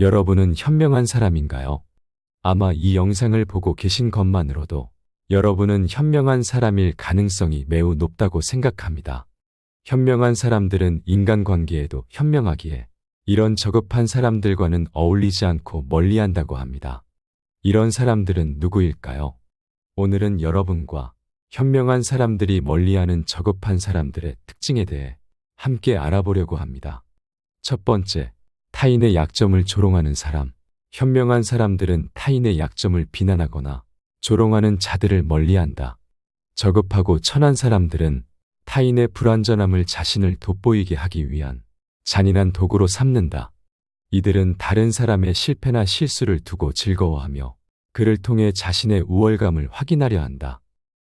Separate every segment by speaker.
Speaker 1: 여러분은 현명한 사람인가요? 아마 이 영상을 보고 계신 것만으로도 여러분은 현명한 사람일 가능성이 매우 높다고 생각합니다. 현명한 사람들은 인간관계에도 현명하기에 이런 저급한 사람들과는 어울리지 않고 멀리한다고 합니다. 이런 사람들은 누구일까요? 오늘은 여러분과 현명한 사람들이 멀리하는 저급한 사람들의 특징에 대해 함께 알아보려고 합니다. 첫 번째, 타인의 약점을 조롱하는 사람. 현명한 사람들은 타인의 약점을 비난하거나 조롱하는 자들을 멀리한다. 저급하고 천한 사람들은 타인의 불완전함을 자신을 돋보이게 하기 위한 잔인한 도구로 삼는다. 이들은 다른 사람의 실패나 실수를 두고 즐거워하며 그를 통해 자신의 우월감을 확인하려 한다.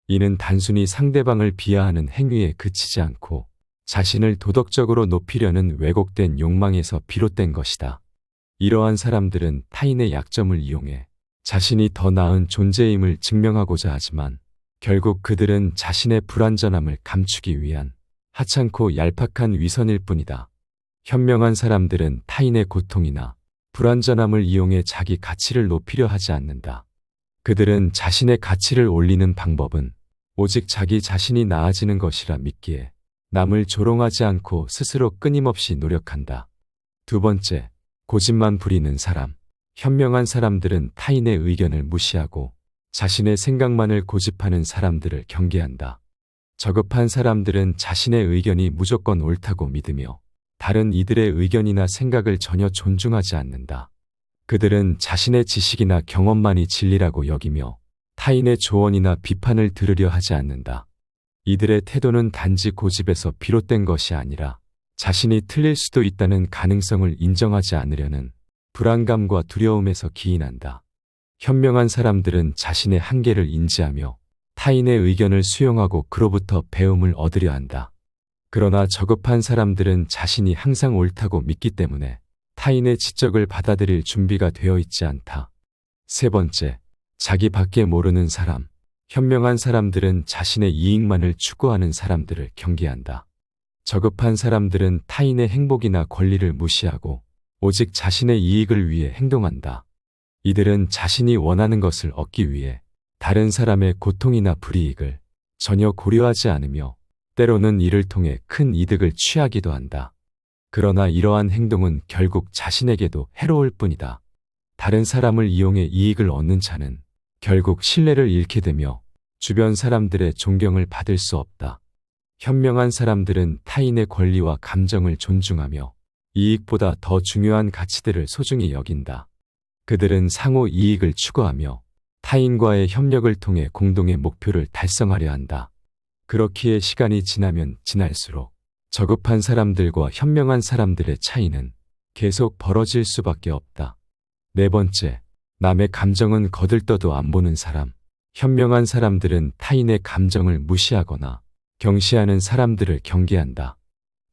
Speaker 1: 이는 단순히 상대방을 비하하는 행위에 그치지 않고 자신을 도덕적으로 높이려는 왜곡된 욕망에서 비롯된 것이다. 이러한 사람들은 타인의 약점을 이용해 자신이 더 나은 존재임을 증명하고자 하지만 결국 그들은 자신의 불완전함을 감추기 위한 하찮고 얄팍한 위선일 뿐이다. 현명한 사람들은 타인의 고통이나 불완전함을 이용해 자기 가치를 높이려 하지 않는다. 그들은 자신의 가치를 올리는 방법은 오직 자기 자신이 나아지는 것이라 믿기에 남을 조롱하지 않고 스스로 끊임없이 노력한다. 두 번째, 고집만 부리는 사람. 현명한 사람들은 타인의 의견을 무시하고 자신의 생각만을 고집하는 사람들을 경계한다. 저급한 사람들은 자신의 의견이 무조건 옳다고 믿으며 다른 이들의 의견이나 생각을 전혀 존중하지 않는다. 그들은 자신의 지식이나 경험만이 진리라고 여기며 타인의 조언이나 비판을 들으려 하지 않는다. 이들의 태도는 단지 고집에서 비롯된 것이 아니라 자신이 틀릴 수도 있다는 가능성을 인정하지 않으려는 불안감과 두려움에서 기인한다. 현명한 사람들은 자신의 한계를 인지하며 타인의 의견을 수용하고 그로부터 배움을 얻으려 한다. 그러나 저급한 사람들은 자신이 항상 옳다고 믿기 때문에 타인의 지적을 받아들일 준비가 되어 있지 않다. 세 번째, 자기밖에 모르는 사람. 현명한 사람들은 자신의 이익만을 추구하는 사람들을 경계한다. 저급한 사람들은 타인의 행복이나 권리를 무시하고 오직 자신의 이익을 위해 행동한다. 이들은 자신이 원하는 것을 얻기 위해 다른 사람의 고통이나 불이익을 전혀 고려하지 않으며 때로는 이를 통해 큰 이득을 취하기도 한다. 그러나 이러한 행동은 결국 자신에게도 해로울 뿐이다. 다른 사람을 이용해 이익을 얻는 자는 결국 신뢰를 잃게 되며 주변 사람들의 존경을 받을 수 없다. 현명한 사람들은 타인의 권리와 감정을 존중하며 이익보다 더 중요한 가치들을 소중히 여긴다. 그들은 상호 이익을 추구하며 타인과의 협력을 통해 공동의 목표를 달성하려 한다. 그렇기에 시간이 지나면 지날수록 저급한 사람들과 현명한 사람들의 차이는 계속 벌어질 수밖에 없다. 네 번째, 남의 감정은 거들떠도 안 보는 사람. 현명한 사람들은 타인의 감정을 무시하거나 경시하는 사람들을 경계한다.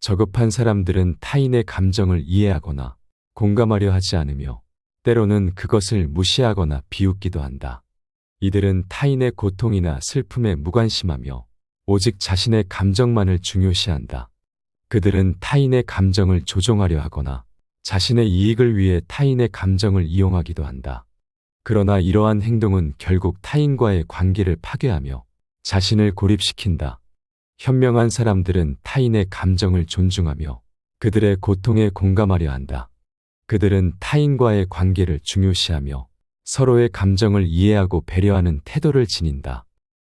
Speaker 1: 저급한 사람들은 타인의 감정을 이해하거나 공감하려 하지 않으며 때로는 그것을 무시하거나 비웃기도 한다. 이들은 타인의 고통이나 슬픔에 무관심하며 오직 자신의 감정만을 중요시한다. 그들은 타인의 감정을 조종하려 하거나 자신의 이익을 위해 타인의 감정을 이용하기도 한다. 그러나 이러한 행동은 결국 타인과의 관계를 파괴하며 자신을 고립시킨다. 현명한 사람들은 타인의 감정을 존중하며 그들의 고통에 공감하려 한다. 그들은 타인과의 관계를 중요시하며 서로의 감정을 이해하고 배려하는 태도를 지닌다.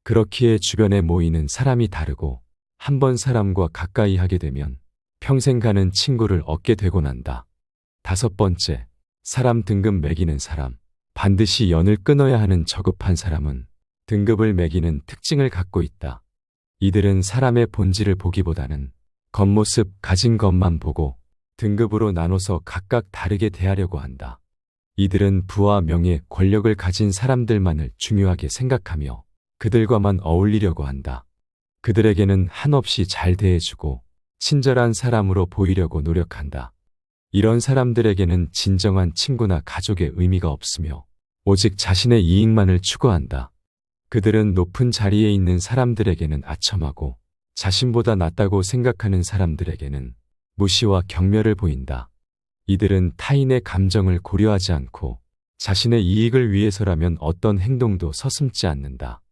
Speaker 1: 그렇기에 주변에 모이는 사람이 다르고 한 번 사람과 가까이 하게 되면 평생 가는 친구를 얻게 되곤 한다. 다섯 번째, 사람 등급 매기는 사람. 반드시 연을 끊어야 하는 저급한 사람은 등급을 매기는 특징을 갖고 있다. 이들은 사람의 본질을 보기보다는 겉모습 가진 것만 보고 등급으로 나눠서 각각 다르게 대하려고 한다. 이들은 부와 명예, 권력을 가진 사람들만을 중요하게 생각하며 그들과만 어울리려고 한다. 그들에게는 한없이 잘 대해주고 친절한 사람으로 보이려고 노력한다. 이런 사람들에게는 진정한 친구나 가족의 의미가 없으며 오직 자신의 이익만을 추구한다. 그들은 높은 자리에 있는 사람들에게는 아첨하고 자신보다 낫다고 생각하는 사람들에게는 무시와 경멸을 보인다. 이들은 타인의 감정을 고려하지 않고 자신의 이익을 위해서라면 어떤 행동도 서슴지 않는다.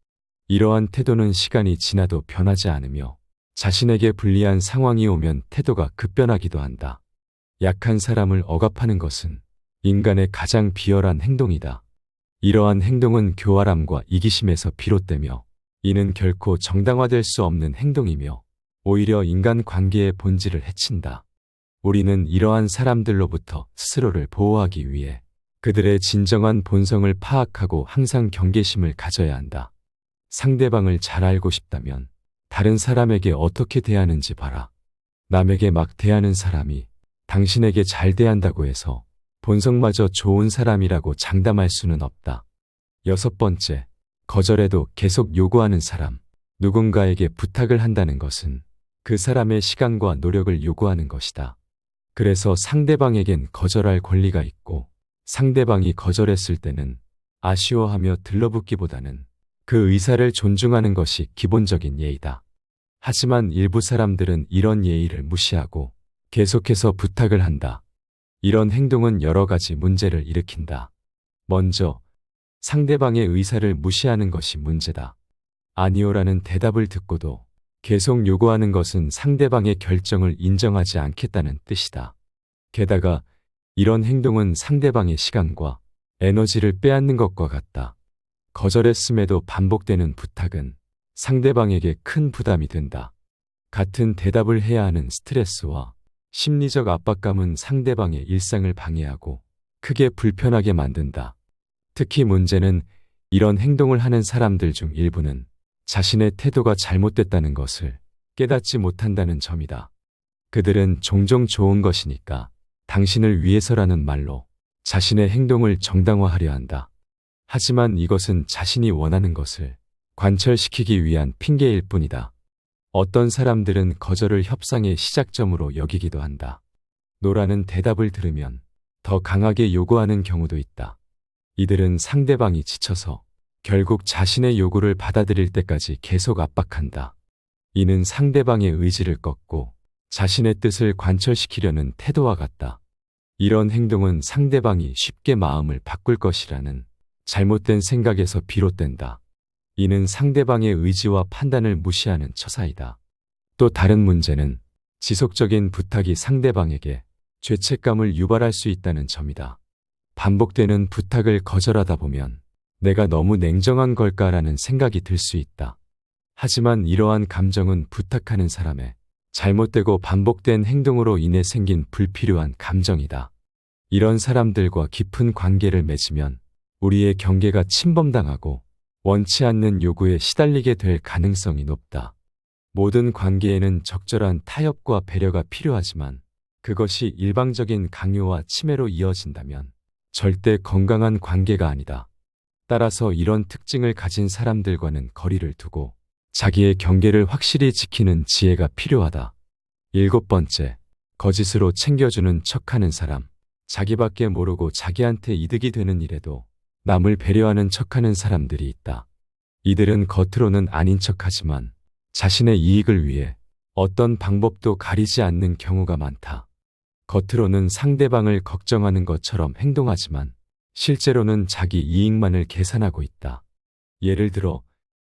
Speaker 1: 이러한 태도는 시간이 지나도 변하지 않으며 자신에게 불리한 상황이 오면 태도가 급변하기도 한다. 약한 사람을 억압하는 것은 인간의 가장 비열한 행동이다. 이러한 행동은 교활함과 이기심에서 비롯되며 이는 결코 정당화될 수 없는 행동이며 오히려 인간 관계의 본질을 해친다. 우리는 이러한 사람들로부터 스스로를 보호하기 위해 그들의 진정한 본성을 파악하고 항상 경계심을 가져야 한다. 상대방을 잘 알고 싶다면 다른 사람에게 어떻게 대하는지 봐라. 남에게 막 대하는 사람이 당신에게 잘 대한다고 해서 본성마저 좋은 사람이라고 장담할 수는 없다. 6번째, 거절해도 계속 요구하는 사람. 누군가에게 부탁을 한다는 것은 그 사람의 시간과 노력을 요구하는 것이다. 그래서 상대방에겐 거절할 권리가 있고 상대방이 거절했을 때는 아쉬워하며 들러붙기보다는 그 의사를 존중하는 것이 기본적인 예의다. 하지만 일부 사람들은 이런 예의를 무시하고 계속해서 부탁을 한다. 이런 행동은 여러 가지 문제를 일으킨다. 먼저, 상대방의 의사를 무시하는 것이 문제다. 아니요라는 대답을 듣고도 계속 요구하는 것은 상대방의 결정을 인정하지 않겠다는 뜻이다. 게다가 이런 행동은 상대방의 시간과 에너지를 빼앗는 것과 같다. 거절했음에도 반복되는 부탁은 상대방에게 큰 부담이 된다. 같은 대답을 해야 하는 스트레스와 심리적 압박감은 상대방의 일상을 방해하고 크게 불편하게 만든다. 특히 문제는 이런 행동을 하는 사람들 중 일부는 자신의 태도가 잘못됐다는 것을 깨닫지 못한다는 점이다. 그들은 종종 좋은 것이니까 당신을 위해서라는 말로 자신의 행동을 정당화하려 한다. 하지만 이것은 자신이 원하는 것을 관철시키기 위한 핑계일 뿐이다. 어떤 사람들은 거절을 협상의 시작점으로 여기기도 한다. 노라는 대답을 들으면 더 강하게 요구하는 경우도 있다. 이들은 상대방이 지쳐서 결국 자신의 요구를 받아들일 때까지 계속 압박한다. 이는 상대방의 의지를 꺾고 자신의 뜻을 관철시키려는 태도와 같다. 이런 행동은 상대방이 쉽게 마음을 바꿀 것이라는 잘못된 생각에서 비롯된다. 이는 상대방의 의지와 판단을 무시하는 처사이다. 또 다른 문제는 지속적인 부탁이 상대방에게 죄책감을 유발할 수 있다는 점이다. 반복되는 부탁을 거절하다 보면 내가 너무 냉정한 걸까라는 생각이 들 수 있다. 하지만 이러한 감정은 부탁하는 사람의 잘못되고 반복된 행동으로 인해 생긴 불필요한 감정이다. 이런 사람들과 깊은 관계를 맺으면 우리의 경계가 침범당하고 원치 않는 요구에 시달리게 될 가능성이 높다. 모든 관계에는 적절한 타협과 배려가 필요하지만 그것이 일방적인 강요와 침해로 이어진다면 절대 건강한 관계가 아니다. 따라서 이런 특징을 가진 사람들과는 거리를 두고 자기의 경계를 확실히 지키는 지혜가 필요하다. 7번째, 거짓으로 챙겨주는 척하는 사람. 자기밖에 모르고 자기한테 이득이 되는 일에도 남을 배려하는 척하는 사람들이 있다. 이들은 겉으로는 아닌 척하지만 자신의 이익을 위해 어떤 방법도 가리지 않는 경우가 많다. 겉으로는 상대방을 걱정하는 것처럼 행동하지만 실제로는 자기 이익만을 계산하고 있다. 예를 들어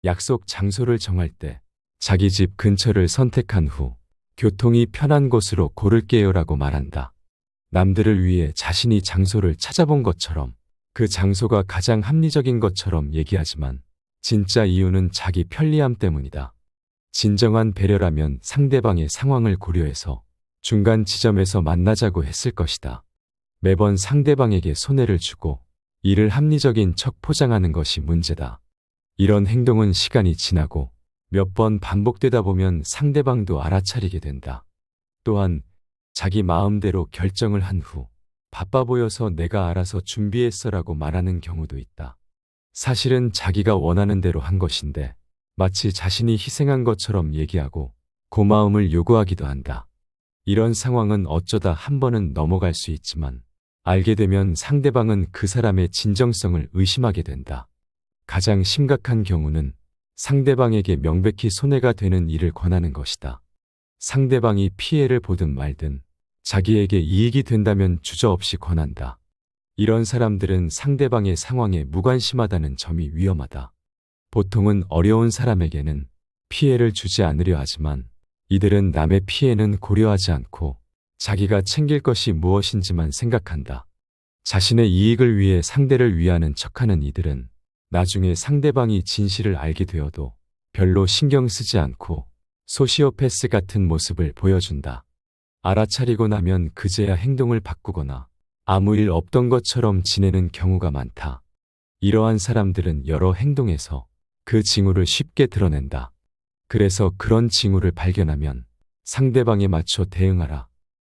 Speaker 1: 약속 장소를 정할 때 자기 집 근처를 선택한 후 교통이 편한 곳으로 고를게요라고 말한다. 남들을 위해 자신이 장소를 찾아본 것처럼 그 장소가 가장 합리적인 것처럼 얘기하지만 진짜 이유는 자기 편리함 때문이다. 진정한 배려라면 상대방의 상황을 고려해서 중간 지점에서 만나자고 했을 것이다. 매번 상대방에게 손해를 주고 이를 합리적인 척 포장하는 것이 문제다. 이런 행동은 시간이 지나고 몇 번 반복되다 보면 상대방도 알아차리게 된다. 또한 자기 마음대로 결정을 한 후 바빠 보여서 내가 알아서 준비했어라고 말하는 경우도 있다. 사실은 자기가 원하는 대로 한 것인데 마치 자신이 희생한 것처럼 얘기하고 고마움을 요구하기도 한다. 이런 상황은 어쩌다 한 번은 넘어갈 수 있지만 알게 되면 상대방은 그 사람의 진정성을 의심하게 된다. 가장 심각한 경우는 상대방에게 명백히 손해가 되는 일을 권하는 것이다. 상대방이 피해를 보든 말든 자기에게 이익이 된다면 주저없이 권한다. 이런 사람들은 상대방의 상황에 무관심하다는 점이 위험하다. 보통은 어려운 사람에게는 피해를 주지 않으려 하지만 이들은 남의 피해는 고려하지 않고 자기가 챙길 것이 무엇인지만 생각한다. 자신의 이익을 위해 상대를 위하는 척하는 이들은 나중에 상대방이 진실을 알게 되어도 별로 신경 쓰지 않고 소시오패스 같은 모습을 보여준다. 알아차리고 나면 그제야 행동을 바꾸거나 아무 일 없던 것처럼 지내는 경우가 많다. 이러한 사람들은 여러 행동에서 그 징후를 쉽게 드러낸다. 그래서 그런 징후를 발견하면 상대방에 맞춰 대응하라.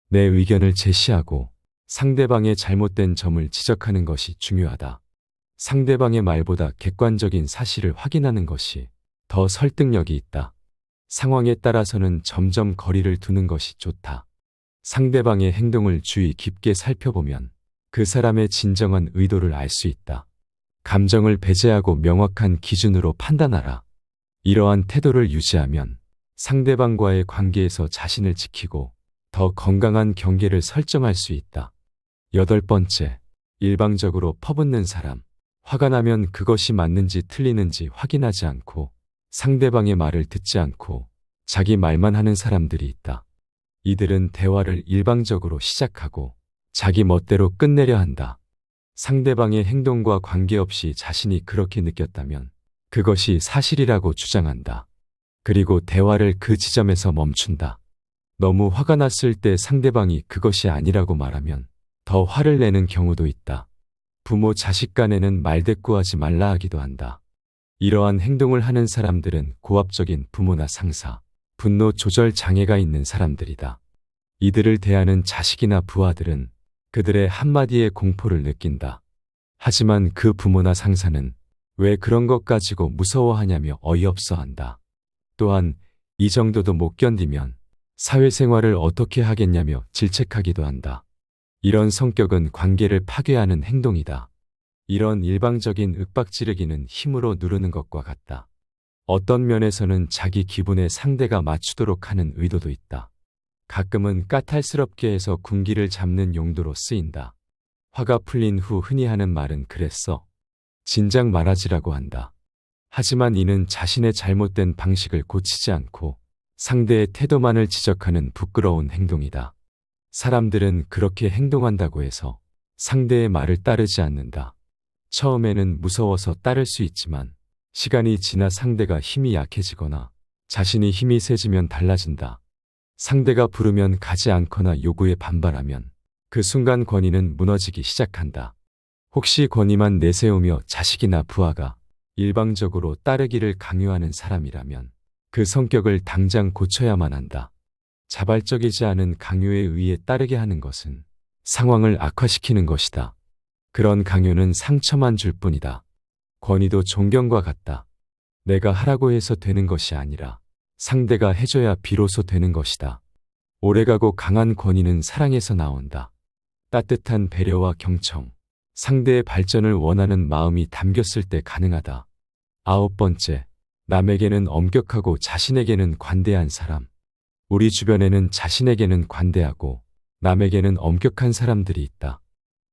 Speaker 1: 내 의견을 제시하고 상대방의 잘못된 점을 지적하는 것이 중요하다. 상대방의 말보다 객관적인 사실을 확인하는 것이 더 설득력이 있다. 상황에 따라서는 점점 거리를 두는 것이 좋다. 상대방의 행동을 주의 깊게 살펴보면 그 사람의 진정한 의도를 알 수 있다. 감정을 배제하고 명확한 기준으로 판단하라. 이러한 태도를 유지하면 상대방과의 관계에서 자신을 지키고 더 건강한 경계를 설정할 수 있다. 8번째, 일방적으로 퍼붓는 사람. 화가 나면 그것이 맞는지 틀리는지 확인하지 않고 상대방의 말을 듣지 않고 자기 말만 하는 사람들이 있다. 이들은 대화를 일방적으로 시작하고 자기 멋대로 끝내려 한다. 상대방의 행동과 관계없이 자신이 그렇게 느꼈다면 그것이 사실이라고 주장한다. 그리고 대화를 그 지점에서 멈춘다. 너무 화가 났을 때 상대방이 그것이 아니라고 말하면 더 화를 내는 경우도 있다. 부모 자식 간에는 말대꾸하지 말라 하기도 한다. 이러한 행동을 하는 사람들은 고압적인 부모나 상사, 분노 조절 장애가 있는 사람들이다. 이들을 대하는 자식이나 부하들은 그들의 한마디에 공포를 느낀다. 하지만 그 부모나 상사는 왜 그런 것 가지고 무서워하냐며 어이없어 한다. 또한 이 정도도 못 견디면 사회생활을 어떻게 하겠냐며 질책하기도 한다. 이런 성격은 관계를 파괴하는 행동이다. 이런 일방적인 윽박지르기는 힘으로 누르는 것과 같다. 어떤 면에서는 자기 기분에 상대가 맞추도록 하는 의도도 있다. 가끔은 까탈스럽게 해서 군기를 잡는 용도로 쓰인다. 화가 풀린 후 흔히 하는 말은 그랬어. 진작 말하지라고 한다. 하지만 이는 자신의 잘못된 방식을 고치지 않고 상대의 태도만을 지적하는 부끄러운 행동이다. 사람들은 그렇게 행동한다고 해서 상대의 말을 따르지 않는다. 처음에는 무서워서 따를 수 있지만 시간이 지나 상대가 힘이 약해지거나 자신이 힘이 세지면 달라진다. 상대가 부르면 가지 않거나 요구에 반발하면 그 순간 권위는 무너지기 시작한다. 혹시 권위만 내세우며 자식이나 부하가 일방적으로 따르기를 강요하는 사람이라면 그 성격을 당장 고쳐야만 한다. 자발적이지 않은 강요에 의해 따르게 하는 것은 상황을 악화시키는 것이다. 그런 강요는 상처만 줄 뿐이다. 권위도 존경과 같다. 내가 하라고 해서 되는 것이 아니라 상대가 해줘야 비로소 되는 것이다. 오래가고 강한 권위는 사랑에서 나온다. 따뜻한 배려와 경청, 상대의 발전을 원하는 마음이 담겼을 때 가능하다. 9번째, 남에게는 엄격하고 자신에게는 관대한 사람. 우리 주변에는 자신에게는 관대하고 남에게는 엄격한 사람들이 있다.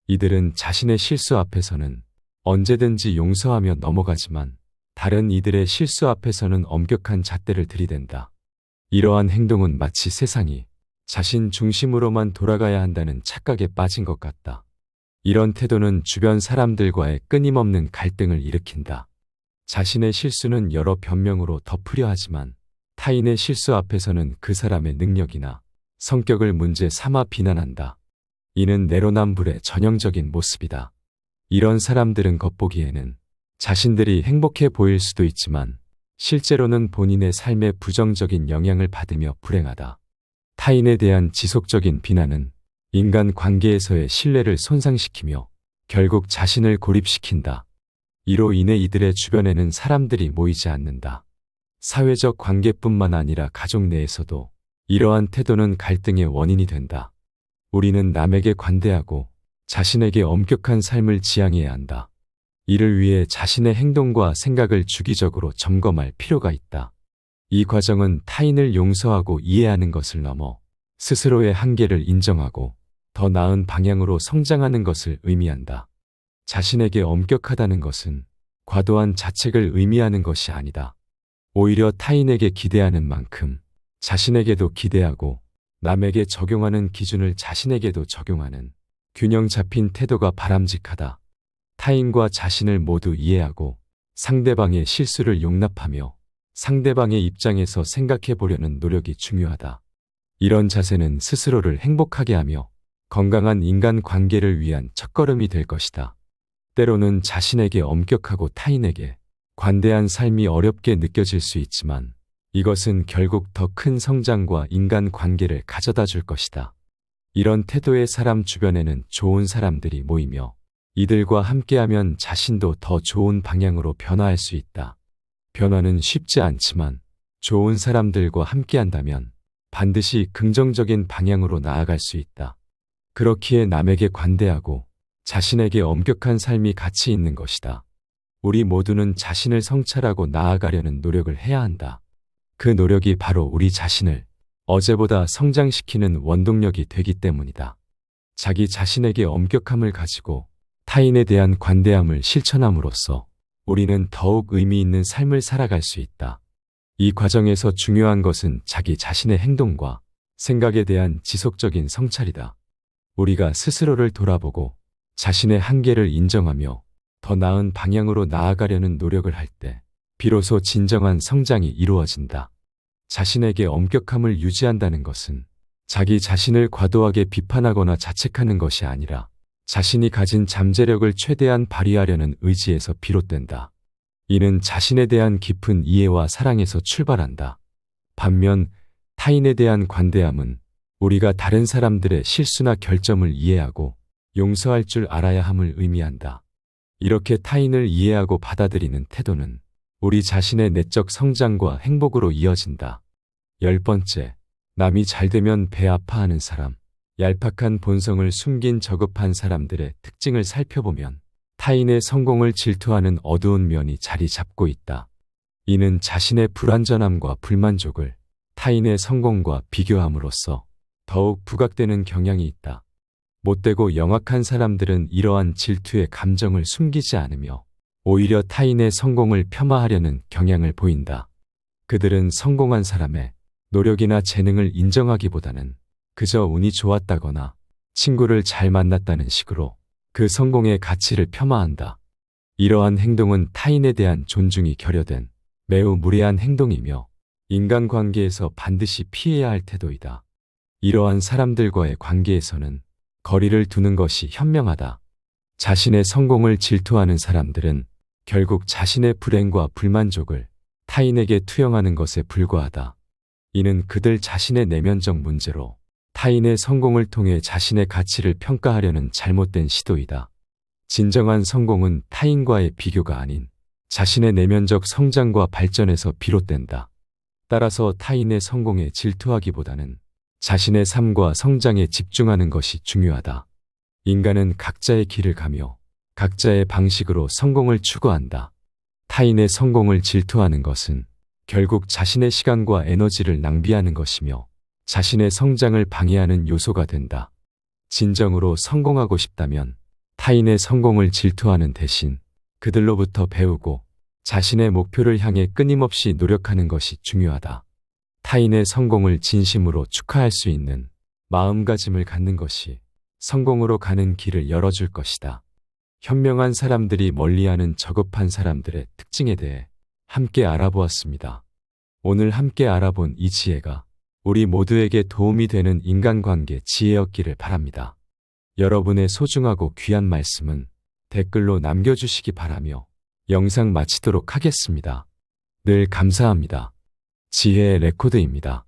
Speaker 1: 이들은 자신의 실수 앞에서는 언제든지 용서하며 넘어가지만 다른 이들의 실수 앞에서는 엄격한 잣대를 들이댄다. 이러한 행동은 마치 세상이 자신 중심으로만 돌아가야 한다는 착각에 빠진 것 같다. 이런 태도는 주변 사람들과의 끊임없는 갈등을 일으킨다. 자신의 실수는 여러 변명으로 덮으려 하지만 타인의 실수 앞에서는 그 사람의 능력이나 성격을 문제 삼아 비난한다. 이는 내로남불의 전형적인 모습이다. 이런 사람들은 겉보기에는 자신들이 행복해 보일 수도 있지만 실제로는 본인의 삶에 부정적인 영향을 받으며 불행하다. 타인에 대한 지속적인 비난은 인간 관계에서의 신뢰를 손상시키며 결국 자신을 고립시킨다. 이로 인해 이들의 주변에는 사람들이 모이지 않는다. 사회적 관계뿐만 아니라 가족 내에서도 이러한 태도는 갈등의 원인이 된다. 우리는 남에게 관대하고 자신에게 엄격한 삶을 지향해야 한다. 이를 위해 자신의 행동과 생각을 주기적으로 점검할 필요가 있다. 이 과정은 타인을 용서하고 이해하는 것을 넘어 스스로의 한계를 인정하고 더 나은 방향으로 성장하는 것을 의미한다. 자신에게 엄격하다는 것은 과도한 자책을 의미하는 것이 아니다. 오히려 타인에게 기대하는 만큼 자신에게도 기대하고 남에게 적용하는 기준을 자신에게도 적용하는 균형 잡힌 태도가 바람직하다. 타인과 자신을 모두 이해하고 상대방의 실수를 용납하며 상대방의 입장에서 생각해 보려는 노력이 중요하다. 이런 자세는 스스로를 행복하게 하며 건강한 인간 관계를 위한 첫걸음이 될 것이다. 때로는 자신에게 엄격하고 타인에게 관대한 삶이 어렵게 느껴질 수 있지만 이것은 결국 더 큰 성장과 인간 관계를 가져다 줄 것이다. 이런 태도의 사람 주변에는 좋은 사람들이 모이며 이들과 함께하면 자신도 더 좋은 방향으로 변화할 수 있다. 변화는 쉽지 않지만 좋은 사람들과 함께한다면 반드시 긍정적인 방향으로 나아갈 수 있다. 그렇기에 남에게 관대하고 자신에게 엄격한 삶이 가치 있는 것이다. 우리 모두는 자신을 성찰하고 나아가려는 노력을 해야 한다. 그 노력이 바로 우리 자신을 어제보다 성장시키는 원동력이 되기 때문이다. 자기 자신에게 엄격함을 가지고 타인에 대한 관대함을 실천함으로써 우리는 더욱 의미 있는 삶을 살아갈 수 있다. 이 과정에서 중요한 것은 자기 자신의 행동과 생각에 대한 지속적인 성찰이다. 우리가 스스로를 돌아보고 자신의 한계를 인정하며 더 나은 방향으로 나아가려는 노력을 할 때 비로소 진정한 성장이 이루어진다. 자신에게 엄격함을 유지한다는 것은 자기 자신을 과도하게 비판하거나 자책하는 것이 아니라 자신이 가진 잠재력을 최대한 발휘하려는 의지에서 비롯된다. 이는 자신에 대한 깊은 이해와 사랑에서 출발한다. 반면 타인에 대한 관대함은 우리가 다른 사람들의 실수나 결점을 이해하고 용서할 줄 알아야 함을 의미한다. 이렇게 타인을 이해하고 받아들이는 태도는 우리 자신의 내적 성장과 행복으로 이어진다. 10번째, 남이 잘되면 배 아파하는 사람. 얄팍한 본성을 숨긴 저급한 사람들의 특징을 살펴보면 타인의 성공을 질투하는 어두운 면이 자리 잡고 있다. 이는 자신의 불완전함과 불만족을 타인의 성공과 비교함으로써 더욱 부각되는 경향이 있다. 못되고 영악한 사람들은 이러한 질투의 감정을 숨기지 않으며 오히려 타인의 성공을 폄하하려는 경향을 보인다. 그들은 성공한 사람의 노력이나 재능을 인정하기보다는 그저 운이 좋았다거나 친구를 잘 만났다는 식으로 그 성공의 가치를 폄하한다. 이러한 행동은 타인에 대한 존중이 결여된 매우 무례한 행동이며 인간관계에서 반드시 피해야 할 태도이다. 이러한 사람들과의 관계에서는 거리를 두는 것이 현명하다. 자신의 성공을 질투하는 사람들은 결국 자신의 불행과 불만족을 타인에게 투영하는 것에 불과하다. 이는 그들 자신의 내면적 문제로 타인의 성공을 통해 자신의 가치를 평가하려는 잘못된 시도이다. 진정한 성공은 타인과의 비교가 아닌 자신의 내면적 성장과 발전에서 비롯된다. 따라서 타인의 성공에 질투하기보다는 자신의 삶과 성장에 집중하는 것이 중요하다. 인간은 각자의 길을 가며 각자의 방식으로 성공을 추구한다. 타인의 성공을 질투하는 것은 결국 자신의 시간과 에너지를 낭비하는 것이며 자신의 성장을 방해하는 요소가 된다. 진정으로 성공하고 싶다면 타인의 성공을 질투하는 대신 그들로부터 배우고 자신의 목표를 향해 끊임없이 노력하는 것이 중요하다. 타인의 성공을 진심으로 축하할 수 있는 마음가짐을 갖는 것이 성공으로 가는 길을 열어줄 것이다. 현명한 사람들이 멀리하는 저급한 사람들의 특징에 대해 함께 알아보았습니다. 오늘 함께 알아본 이 지혜가 우리 모두에게 도움이 되는 인간관계 지혜였기를 바랍니다. 여러분의 소중하고 귀한 말씀은 댓글로 남겨주시기 바라며 영상 마치도록 하겠습니다. 늘 감사합니다. 지혜의 레코드입니다.